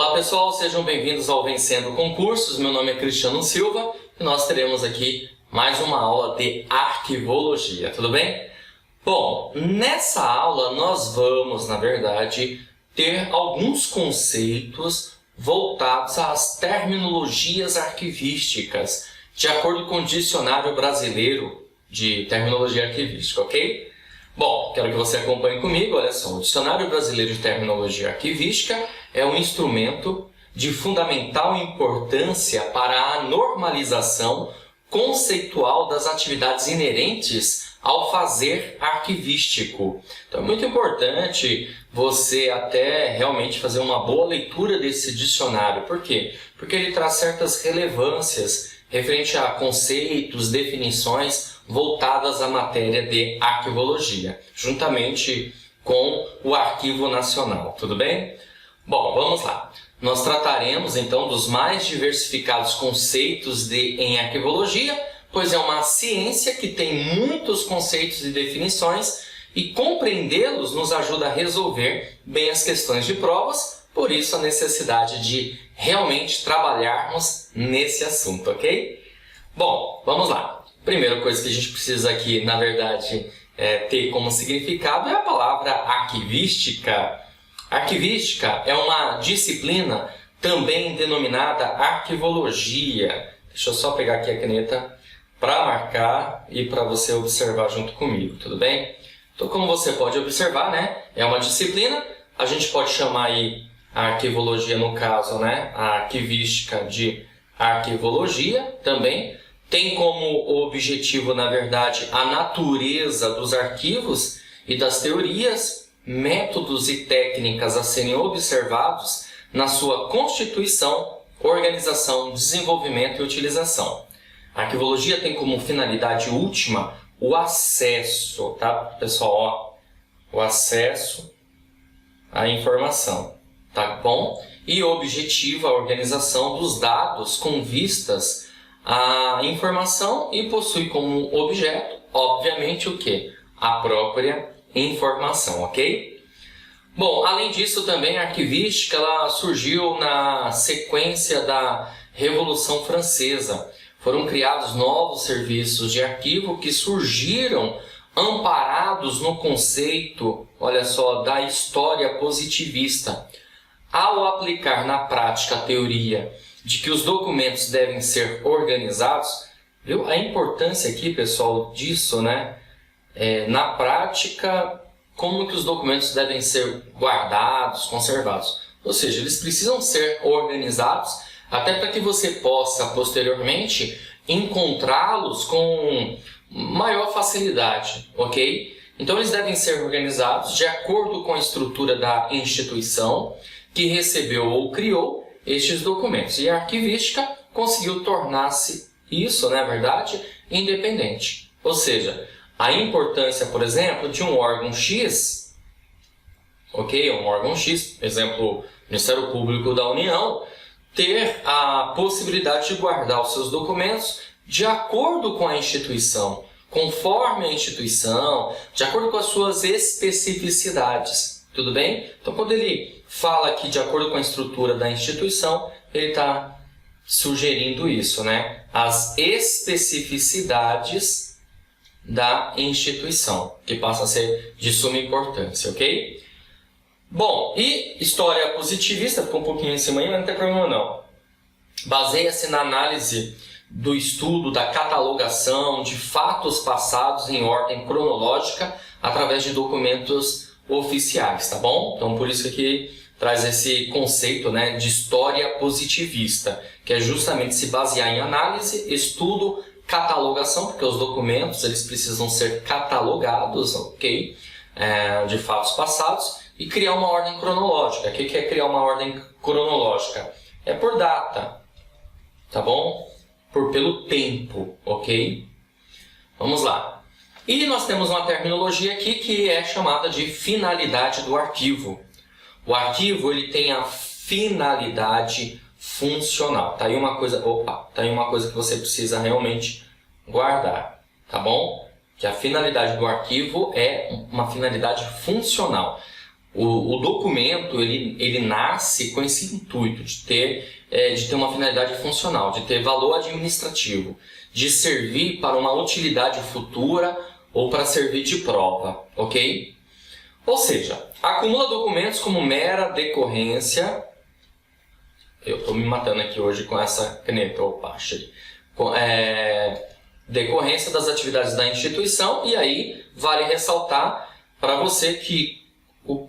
Olá pessoal, sejam bem-vindos ao Vencendo Concursos. Meu nome é Cristiano Silva e nós teremos aqui mais uma aula de arquivologia, tudo bem? Bom, nessa aula nós vamos, na verdade, ter alguns conceitos voltados às terminologias arquivísticas, de acordo com o Dicionário Brasileiro de Terminologia Arquivística, ok? Bom, quero que você acompanhe comigo. Olha só, o Dicionário Brasileiro de Terminologia Arquivística é um instrumento de fundamental importância para a normalização conceitual das atividades inerentes ao fazer arquivístico. Então é muito importante você até realmente fazer uma boa leitura desse dicionário. Por quê? Porque ele traz certas relevâncias referente a conceitos, definições voltadas à matéria de arquivologia, juntamente com o Arquivo Nacional, tudo bem? Bom, vamos lá. Nós trataremos então dos mais diversificados conceitos em arquivologia, pois é uma ciência que tem muitos conceitos e definições e compreendê-los nos ajuda a resolver bem as questões de provas, por isso a necessidade de realmente trabalharmos nesse assunto, ok? Bom, vamos lá. Primeira coisa que a gente precisa aqui, na verdade, ter como significado é a palavra arquivística. Arquivística é uma disciplina também denominada arquivologia. Deixa eu só pegar aqui a caneta para marcar e para você observar junto comigo, tudo bem? Então, como você pode observar, né, é uma disciplina, a gente pode chamar aí a arquivologia, no caso, né, a arquivística de arquivologia também. Tem como objetivo, na verdade, a natureza dos arquivos e das teorias, métodos e técnicas a serem observados na sua constituição, organização, desenvolvimento e utilização. A arquivologia tem como finalidade última o acesso, tá, pessoal? Ó, o acesso à informação, tá bom? E objetiva a organização dos dados com vistas à informação e possui como objeto, obviamente, o quê? A própria informação, ok? Bom, além disso também a arquivística ela surgiu na sequência da Revolução Francesa. Foram criados novos serviços de arquivo que surgiram amparados no conceito, olha só, da história positivista. Ao aplicar na prática a teoria de que os documentos devem ser organizados, viu? A importância aqui, pessoal, disso, né? Na prática, como que os documentos devem ser guardados, conservados. Ou seja, eles precisam ser organizados até para que você possa, posteriormente, encontrá-los com maior facilidade, ok? Então, eles devem ser organizados de acordo com a estrutura da instituição que recebeu ou criou estes documentos. E a arquivística conseguiu tornar-se isso, na verdade, independente. Ou seja, a importância, por exemplo, de um órgão X, ok? Um órgão X, exemplo, Ministério Público da União, ter a possibilidade de guardar os seus documentos de acordo com a instituição, conforme a instituição, de acordo com as suas especificidades. Tudo bem? Então, quando ele fala aqui de acordo com a estrutura da instituição, ele está sugerindo isso, né? As especificidades da instituição, que passa a ser de suma importância, ok? Bom, e história positivista, ficou um pouquinho em cima aí, mas não tem problema não. Baseia-se na análise do estudo da catalogação de fatos passados em ordem cronológica através de documentos oficiais, tá bom? Então, por isso que traz esse conceito, né, de história positivista, que é justamente se basear em análise, estudo, catalogação, porque os documentos eles precisam ser catalogados, ok? De fatos passados, e criar uma ordem cronológica. O que é criar uma ordem cronológica? É por data, tá bom? Pelo tempo, ok? Vamos lá. E nós temos uma terminologia aqui que é chamada de finalidade do arquivo. O arquivo ele tem a finalidade funcional. Tá aí uma coisa, tá aí uma coisa que você precisa realmente guardar, tá bom? Que a finalidade do arquivo é uma finalidade funcional. O documento ele nasce com esse intuito de ter uma finalidade funcional, de ter valor administrativo, de servir para uma utilidade futura ou para servir de prova, ok? Ou seja, acumula documentos como mera decorrência. Eu estou me matando aqui hoje com essa caneta, opa, achei. Decorrência das atividades da instituição, e aí vale ressaltar para você que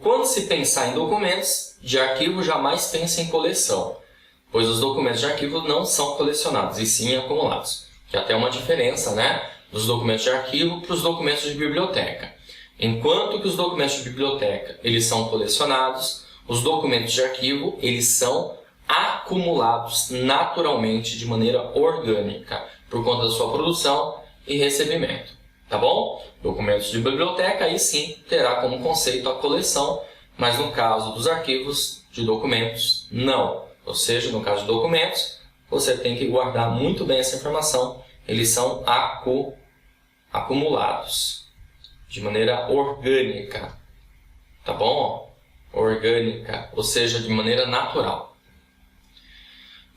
quando se pensar em documentos de arquivo, jamais pense em coleção, pois os documentos de arquivo não são colecionados, e sim acumulados. Que até uma diferença, né, dos documentos de arquivo para os documentos de biblioteca. Enquanto que os documentos de biblioteca eles são colecionados, os documentos de arquivo eles são acumulados naturalmente, de maneira orgânica, por conta da sua produção e recebimento. Tá bom? Documentos de biblioteca, aí sim, terá como conceito a coleção, mas no caso dos arquivos de documentos, não. Ou seja, no caso de documentos, você tem que guardar muito bem essa informação. Eles são acumulados de maneira orgânica. Tá bom? Orgânica, ou seja, de maneira natural.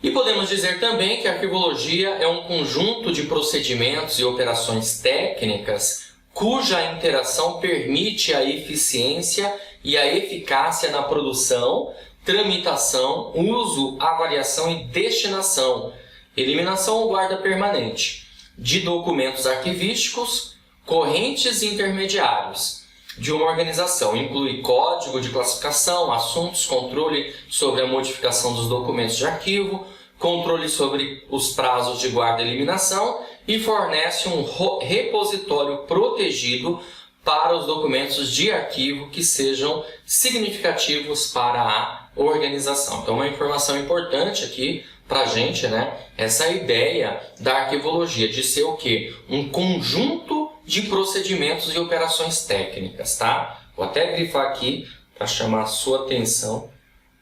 E podemos dizer também que a arquivologia é um conjunto de procedimentos e operações técnicas cuja interação permite a eficiência e a eficácia na produção, tramitação, uso, avaliação e destinação, eliminação ou guarda permanente de documentos arquivísticos, correntes e intermediários de uma organização. Inclui código de classificação, assuntos, controle sobre a modificação dos documentos de arquivo, controle sobre os prazos de guarda e eliminação, e fornece um repositório protegido para os documentos de arquivo que sejam significativos para a organização. Então, uma informação importante aqui para a gente, né? Essa ideia da arquivologia de ser o quê? Um conjunto de procedimentos e operações técnicas, tá? Vou até grifar aqui para chamar a sua atenção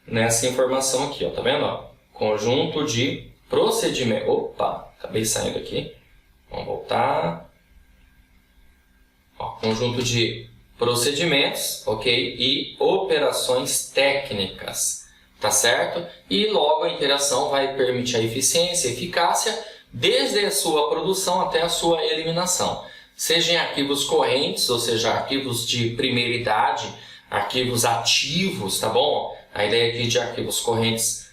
nessa informação aqui, ó, tá vendo? Ó? Conjunto de procedimentos. Opa, acabei saindo aqui. Vamos voltar. Ó, conjunto de procedimentos, ok? E operações técnicas, tá certo? E logo a interação vai permitir a eficiência e eficácia desde a sua produção até a sua eliminação. Seja em arquivos correntes, ou seja, arquivos de primeira idade, arquivos ativos, tá bom? A ideia aqui de arquivos correntes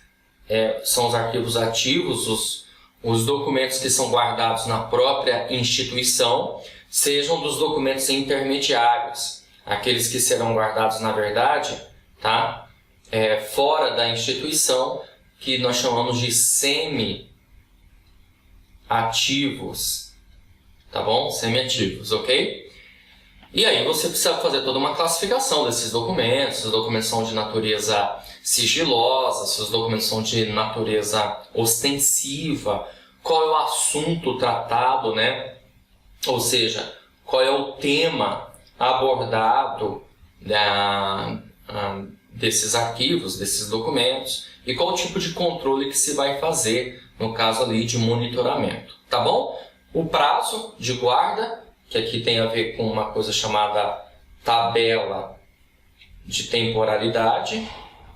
são os arquivos ativos, os documentos que são guardados na própria instituição, sejam dos documentos intermediários, aqueles que serão guardados, na verdade, tá? Fora da instituição, que nós chamamos de semi-ativos, tá bom? Semi-ativos, ok? E aí você precisa fazer toda uma classificação desses documentos. Se os documentos são de natureza sigilosa, se os documentos são de natureza ostensiva, qual é o assunto tratado, né? Ou seja, qual é o tema abordado desses arquivos, desses documentos, e qual o tipo de controle que se vai fazer, no caso ali de monitoramento, tá bom? O prazo de guarda, que aqui tem a ver com uma coisa chamada tabela de temporalidade,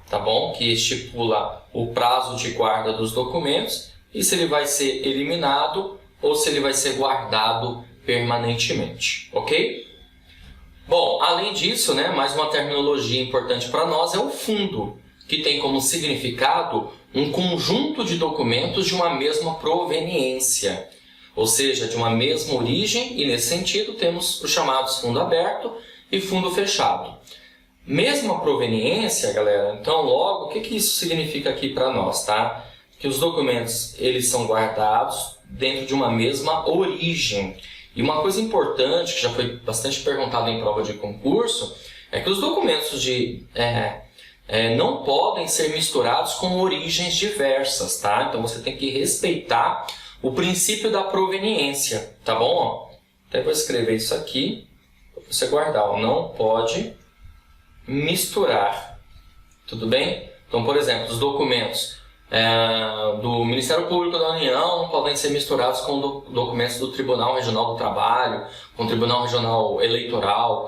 tá bom? Que estipula o prazo de guarda dos documentos e se ele vai ser eliminado ou se ele vai ser guardado permanentemente, ok? Bom, além disso, né, mais uma terminologia importante para nós é o fundo, que tem como significado um conjunto de documentos de uma mesma proveniência, ou seja, de uma mesma origem, e nesse sentido temos os chamados fundo aberto e fundo fechado. Mesma proveniência, galera, então logo, o que isso significa aqui para nós, tá? Que os documentos eles são guardados dentro de uma mesma origem. E uma coisa importante, que já foi bastante perguntado em prova de concurso, é que os documentos não podem ser misturados com origens diversas, tá? Então você tem que respeitar o princípio da proveniência, tá bom? Até vou escrever isso aqui para você guardar. Ó. Não pode misturar, tudo bem? Então, por exemplo, os documentos do Ministério Público da União não podem ser misturados com documentos do Tribunal Regional do Trabalho, com o Tribunal Regional Eleitoral,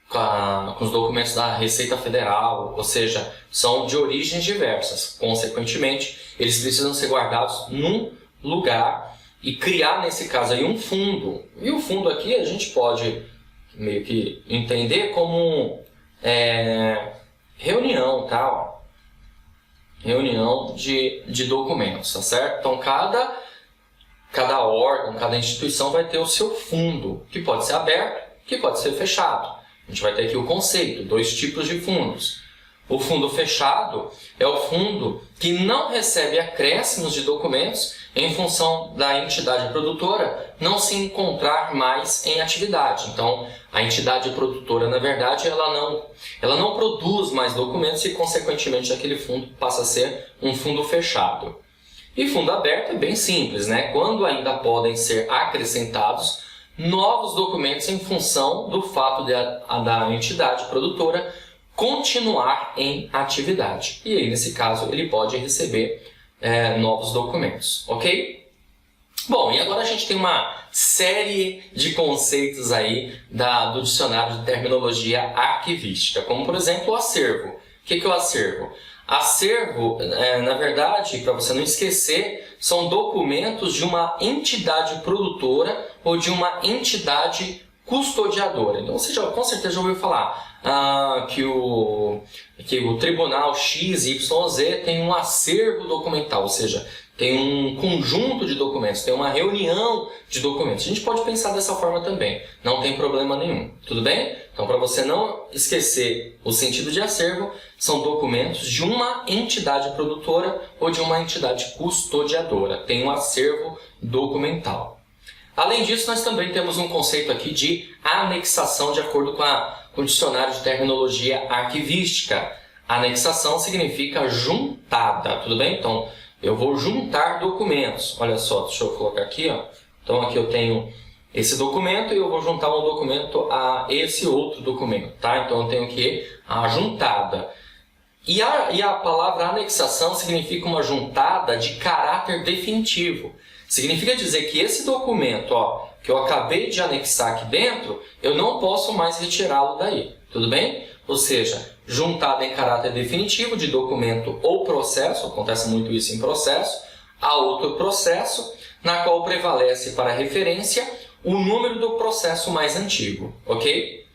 com os documentos da Receita Federal, ou seja, são de origens diversas. Consequentemente, eles precisam ser guardados num lugar e criar, nesse caso, aí um fundo. E o fundo aqui a gente pode meio que entender como reunião, tá? Ó. Reunião de documentos, tá certo? Então, cada órgão, cada instituição vai ter o seu fundo, que pode ser aberto, que pode ser fechado. A gente vai ter aqui o conceito, 2 tipos de fundos. O fundo fechado é o fundo que não recebe acréscimos de documentos em função da entidade produtora não se encontrar mais em atividade. Então, a entidade produtora, na verdade, ela não produz mais documentos e, consequentemente, aquele fundo passa a ser um fundo fechado. E fundo aberto é bem simples, né? Quando ainda podem ser acrescentados novos documentos em função do fato da entidade produtora continuar em atividade. E aí, nesse caso, ele pode receber novos documentos, ok? Bom, e agora a gente tem uma série de conceitos aí do dicionário de terminologia arquivística, como, por exemplo, o acervo. O que é o acervo? Acervo, na verdade, para você não esquecer, são documentos de uma entidade produtora ou de uma entidade custodiadora. Então, você com certeza já ouviu falar que o tribunal XYZ tem um acervo documental, ou seja, tem um conjunto de documentos, tem uma reunião de documentos. A gente pode pensar dessa forma também, não tem problema nenhum, tudo bem? Então, para você não esquecer o sentido de acervo, são documentos de uma entidade produtora ou de uma entidade custodiadora, tem um acervo documental. Além disso, nós também temos um conceito aqui de anexação, de acordo com o dicionário de terminologia arquivística. Anexação significa juntada, tudo bem? Então, eu vou juntar documentos. Olha só, deixa eu colocar aqui, ó. Então, aqui eu tenho esse documento e eu vou juntar um documento a esse outro documento, tá? Então, eu tenho aqui a juntada. E a palavra anexação significa uma juntada de caráter definitivo. Significa dizer que esse documento, ó, que eu acabei de anexar aqui dentro, eu não posso mais retirá-lo daí, tudo bem? Ou seja, juntada em caráter definitivo de documento ou processo, acontece muito isso em processo, a outro processo, na qual prevalece para referência o número do processo mais antigo, ok?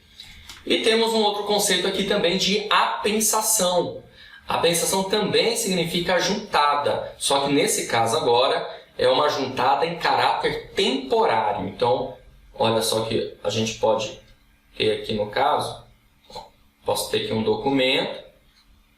E temos um outro conceito aqui também de apensação. Apensação também significa juntada, só que nesse caso agora é uma juntada em caráter temporário. Então, olha só que a gente pode ter aqui no caso, posso ter aqui um documento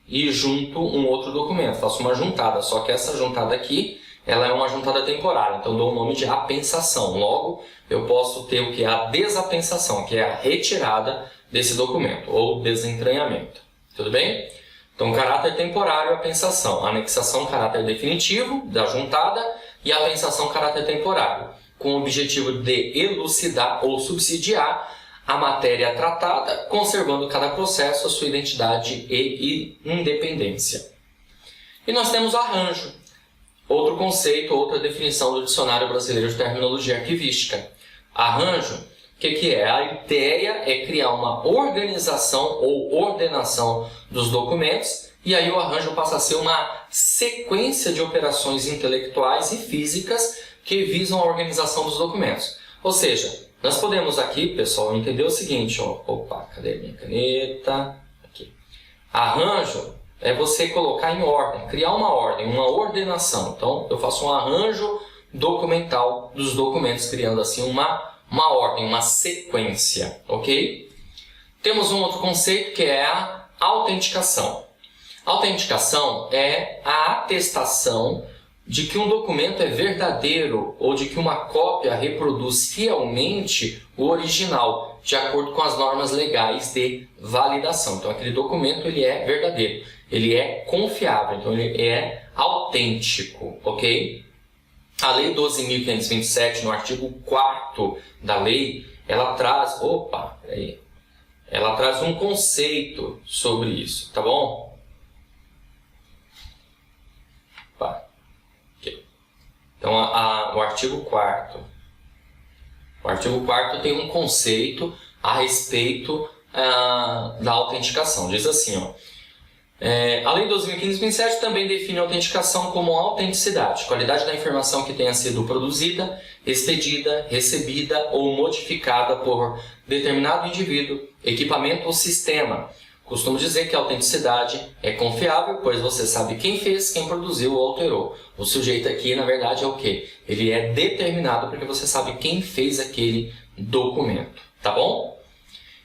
e junto um outro documento, faço uma juntada, só que essa juntada aqui, ela é uma juntada temporária, então dou o nome de apensação. Logo, eu posso ter o que é a desapensação, que é a retirada desse documento, ou desentranhamento. Tudo bem? Então, caráter temporário, apensação. Anexação, caráter definitivo da juntada, e apensação, caráter temporário, com o objetivo de elucidar ou subsidiar a matéria tratada, conservando cada processo a sua identidade e independência. E nós temos arranjo, outro conceito, outra definição do Dicionário Brasileiro de Terminologia Arquivística. Arranjo, o que é? A ideia é criar uma organização ou ordenação dos documentos, e aí o arranjo passa a ser uma sequência de operações intelectuais e físicas que visam a organização dos documentos. Ou seja, nós podemos aqui, pessoal, entender o seguinte, ó. Opa, cadê a minha caneta? Aqui. Arranjo é você colocar em ordem, criar uma ordem, uma ordenação. Então, eu faço um arranjo documental dos documentos, criando assim uma ordem, uma sequência, ok? Temos um outro conceito que é a autenticação. Autenticação é a atestação de que um documento é verdadeiro ou de que uma cópia reproduz fielmente o original, de acordo com as normas legais de validação. Então, aquele documento ele é verdadeiro, ele é confiável, então ele é autêntico, ok? A Lei 12.527, no artigo 4º da lei, ela traz um conceito sobre isso, tá bom? Então, o artigo 4º. O artigo 4º tem um conceito a respeito da autenticação. Diz assim, ó. A Lei 12.527 também define a autenticação como autenticidade, qualidade da informação que tenha sido produzida, expedida, recebida ou modificada por determinado indivíduo, equipamento ou sistema. Costumo dizer que a autenticidade é confiável, pois você sabe quem fez, quem produziu ou alterou. O sujeito aqui, na verdade, é o quê? Ele é determinado porque você sabe quem fez aquele documento, tá bom?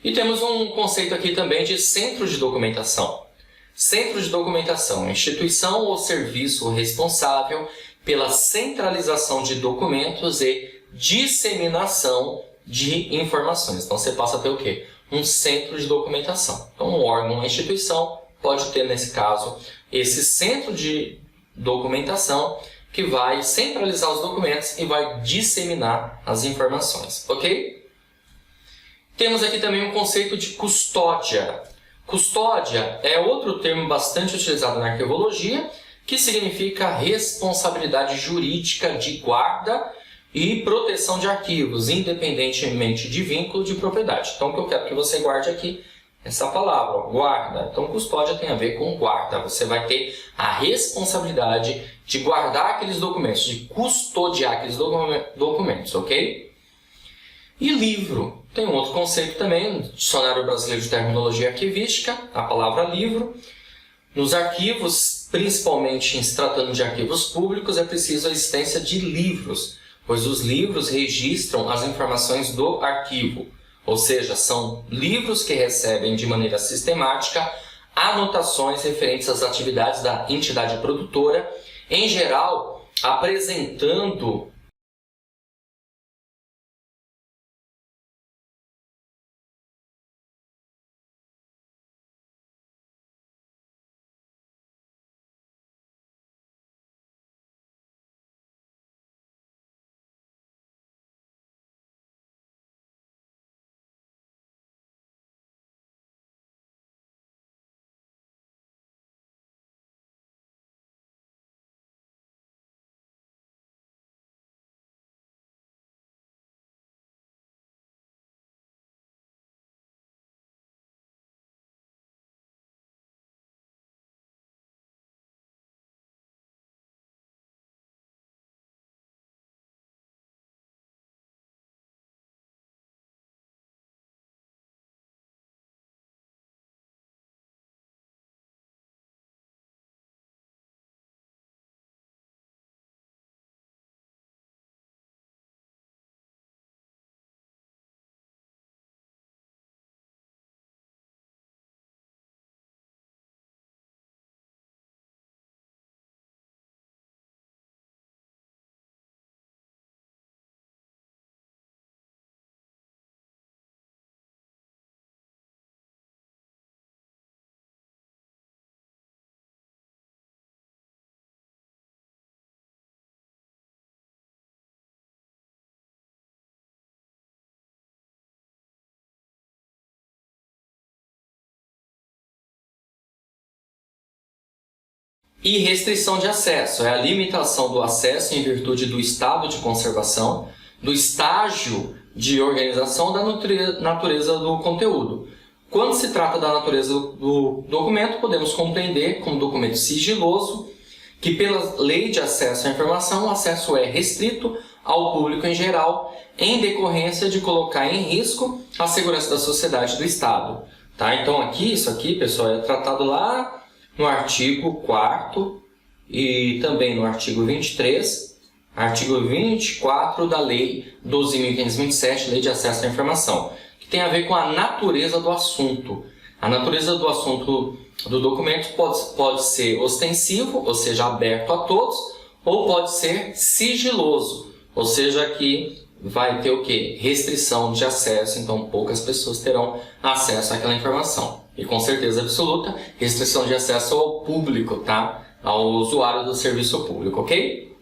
E temos um conceito aqui também de centro de documentação. Centro de documentação, instituição ou serviço responsável pela centralização de documentos e disseminação de informações. Então você passa a ter o quê? Um centro de documentação. Então um órgão, uma instituição pode ter, nesse caso, esse centro de documentação que vai centralizar os documentos e vai disseminar as informações, ok? Temos aqui também um conceito de custódia. Custódia é outro termo bastante utilizado na arquivologia, que significa responsabilidade jurídica de guarda e proteção de arquivos, independentemente de vínculo de propriedade. Então, o que eu quero que você guarde aqui é essa palavra, ó, guarda. Então, custódia tem a ver com guarda. Você vai ter a responsabilidade de guardar aqueles documentos, de custodiar aqueles documentos, ok? E livro. Tem um outro conceito também, no Dicionário Brasileiro de Terminologia Arquivística, a palavra livro. Nos arquivos, principalmente em se tratando de arquivos públicos, é preciso a existência de livros, pois os livros registram as informações do arquivo. Ou seja, são livros que recebem de maneira sistemática anotações referentes às atividades da entidade produtora, em geral, apresentando E restrição de acesso é a limitação do acesso em virtude do estado de conservação, do estágio de organização da natureza do conteúdo. Quando se trata da natureza do documento, podemos compreender como documento sigiloso, que pela lei de acesso à informação, o acesso é restrito ao público em geral, em decorrência de colocar em risco a segurança da sociedade e do Estado. Tá? Então isso aqui, pessoal, é tratado lá no artigo 4º e também no artigo 23, artigo 24 da Lei 12.527, Lei de Acesso à Informação, que tem a ver com a natureza do assunto. A natureza do assunto do documento pode ser ostensivo, ou seja, aberto a todos, ou pode ser sigiloso, ou seja, que vai ter o quê? Restrição de acesso, então poucas pessoas terão acesso àquela informação. E com certeza absoluta, restrição de acesso ao público, tá? Ao usuário do serviço público, ok?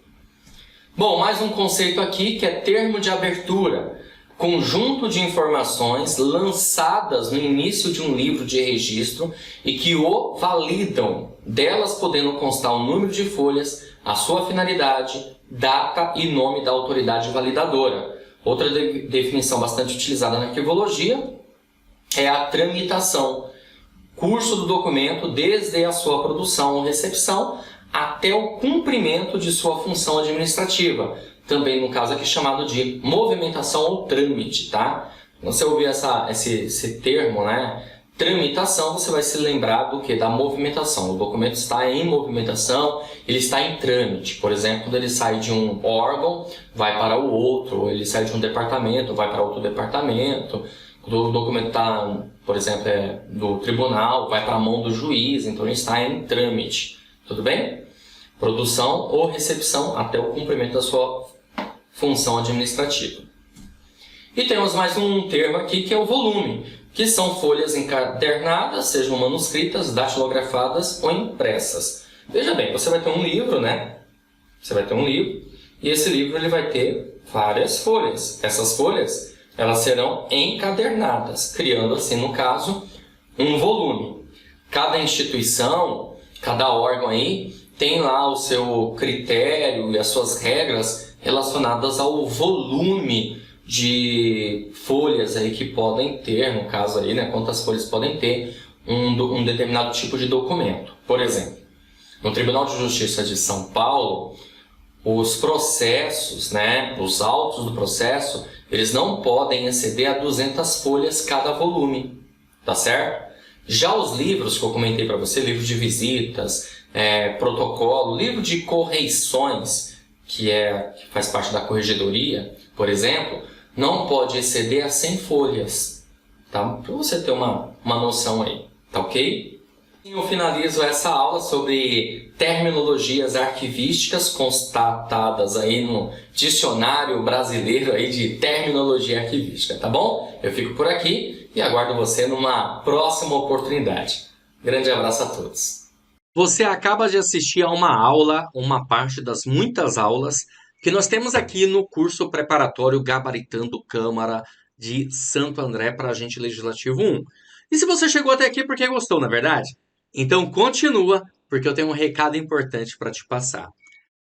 Bom, mais um conceito aqui que é termo de abertura. Conjunto de informações lançadas no início de um livro de registro e que o validam, delas podendo constar o número de folhas, a sua finalidade, data e nome da autoridade validadora. Outra definição bastante utilizada na arquivologia é a tramitação. Curso do documento desde a sua produção ou recepção até o cumprimento de sua função administrativa. Também no caso aqui chamado de movimentação ou trâmite, tá? Quando você ouvir esse termo, né? Tramitação, você vai se lembrar do que? Da movimentação. O documento está em movimentação, ele está em trâmite. Por exemplo, quando ele sai de um órgão, vai para o outro. Ou ele sai de um departamento, vai para outro departamento. Quando o documento está, por exemplo, do tribunal, vai para a mão do juiz. Então, ele está em trâmite. Tudo bem? Produção ou recepção até o cumprimento da sua função administrativa. E temos mais um termo aqui que é o volume, que são folhas encadernadas, sejam manuscritas, datilografadas ou impressas. Veja bem, você vai ter um livro, né? Você vai ter um livro e esse livro ele vai ter várias folhas. Essas folhas elas serão encadernadas, criando assim, no caso, um volume. Cada instituição, cada órgão aí tem lá o seu critério e as suas regras relacionadas ao volume de folhas aí que podem ter, no caso aí, né, quantas folhas podem ter um determinado tipo de documento. Por exemplo, no Tribunal de Justiça de São Paulo, os processos, né, os autos do processo, eles não podem exceder a 200 folhas cada volume, tá certo? Já os livros que eu comentei para você, livro de visitas, protocolo, livro de correições, que faz parte da corregedoria, por exemplo, não pode exceder a 100 folhas, tá? Para você ter uma noção aí, tá ok? Eu finalizo essa aula sobre terminologias arquivísticas constatadas aí no dicionário brasileiro aí de terminologia arquivística, tá bom? Eu fico por aqui e aguardo você numa próxima oportunidade. Grande abraço a todos. Você acaba de assistir a uma aula, uma parte das muitas aulas que nós temos aqui no curso preparatório Gabaritando Câmara de Santo André para Agente Legislativo 1. E se você chegou até aqui porque gostou, na verdade? Então continua, porque eu tenho um recado importante para te passar.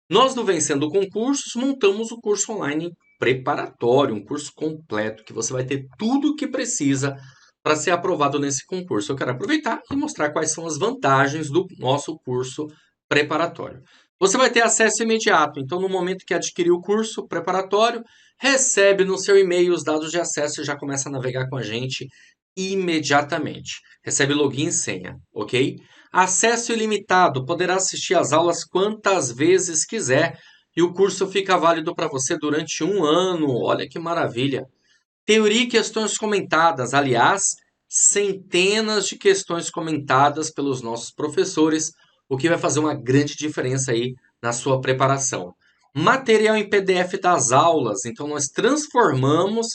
Nós do Vencendo Concursos montamos o curso online preparatório, um curso completo que você vai ter tudo o que precisa para ser aprovado nesse concurso. Eu quero aproveitar e mostrar quais são as vantagens do nosso curso preparatório. Você vai ter acesso imediato, então no momento que adquirir o curso preparatório, recebe no seu e-mail os dados de acesso e já começa a navegar com a gente imediatamente. Recebe login e senha, ok? Acesso ilimitado, poderá assistir às aulas quantas vezes quiser e o curso fica válido para você durante 1 ano. Olha que maravilha! Teoria e questões comentadas, aliás, centenas de questões comentadas pelos nossos professores, o que vai fazer uma grande diferença aí na sua preparação. Material em PDF das aulas, então nós transformamos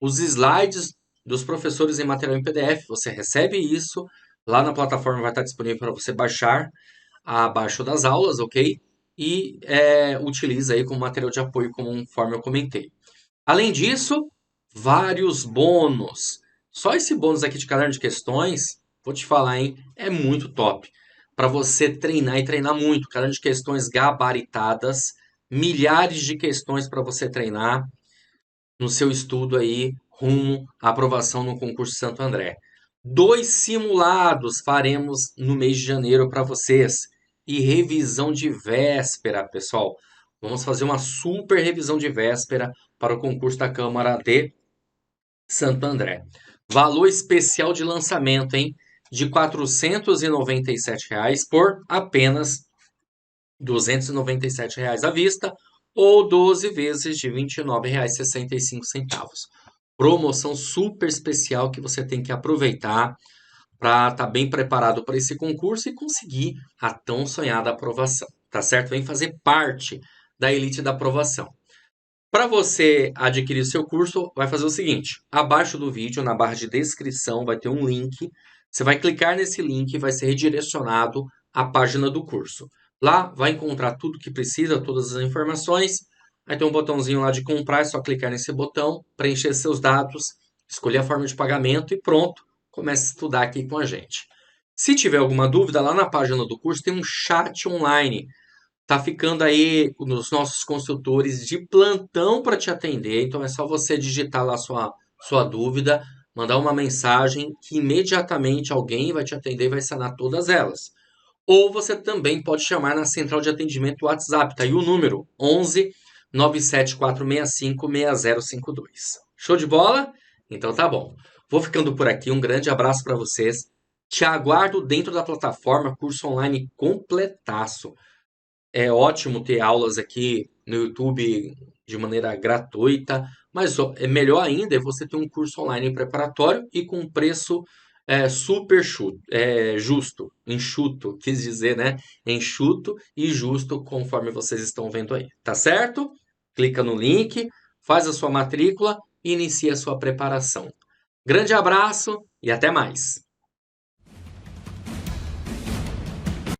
os slides dos professores em material em PDF. Você recebe isso, lá na plataforma vai estar disponível para você baixar abaixo das aulas, ok? E utiliza aí como material de apoio, conforme eu comentei. Além disso, vários bônus. Só esse bônus aqui de caderno de questões, vou te falar, hein? É muito top. Para você treinar e treinar muito. Caderno de questões gabaritadas, milhares de questões para você treinar no seu estudo aí rumo à aprovação no concurso Santo André. 2 simulados faremos no mês de janeiro para vocês. E revisão de véspera, pessoal. Vamos fazer uma super revisão de véspera para o concurso da Câmara de Santo André. Valor especial de lançamento, hein? De R$ 497 por apenas R$ 297 à vista ou 12 vezes de R$ 29,65. Promoção super especial que você tem que aproveitar para estar bem preparado para esse concurso e conseguir a tão sonhada aprovação, tá certo? Vem fazer parte da elite da aprovação. Para você adquirir seu curso, vai fazer o seguinte: abaixo do vídeo, na barra de descrição, vai ter um link. Você vai clicar nesse link e vai ser redirecionado à página do curso. Lá vai encontrar tudo que precisa, todas as informações. Aí tem um botãozinho lá de comprar, é só clicar nesse botão, preencher seus dados, escolher a forma de pagamento e pronto, comece a estudar aqui com a gente. Se tiver alguma dúvida, lá na página do curso tem um chat online. Tá ficando aí nos nossos consultores de plantão para te atender, então é só você digitar lá sua dúvida mandar uma mensagem que imediatamente alguém vai te atender e vai sanar todas elas. Ou você também pode chamar na central de atendimento do WhatsApp, tá aí o número 11 97465 6052. Show de bola? Então tá bom. Vou ficando por aqui, um grande abraço para vocês. Te aguardo dentro da plataforma, curso online completaço. É ótimo ter aulas aqui no YouTube de maneira gratuita, mas é melhor ainda é você ter um curso online preparatório e com preço super justo, enxuto, quis dizer, né? Enxuto e justo, conforme vocês estão vendo aí, tá certo? Clica no link, faz a sua matrícula e inicia a sua preparação. Grande abraço e até mais!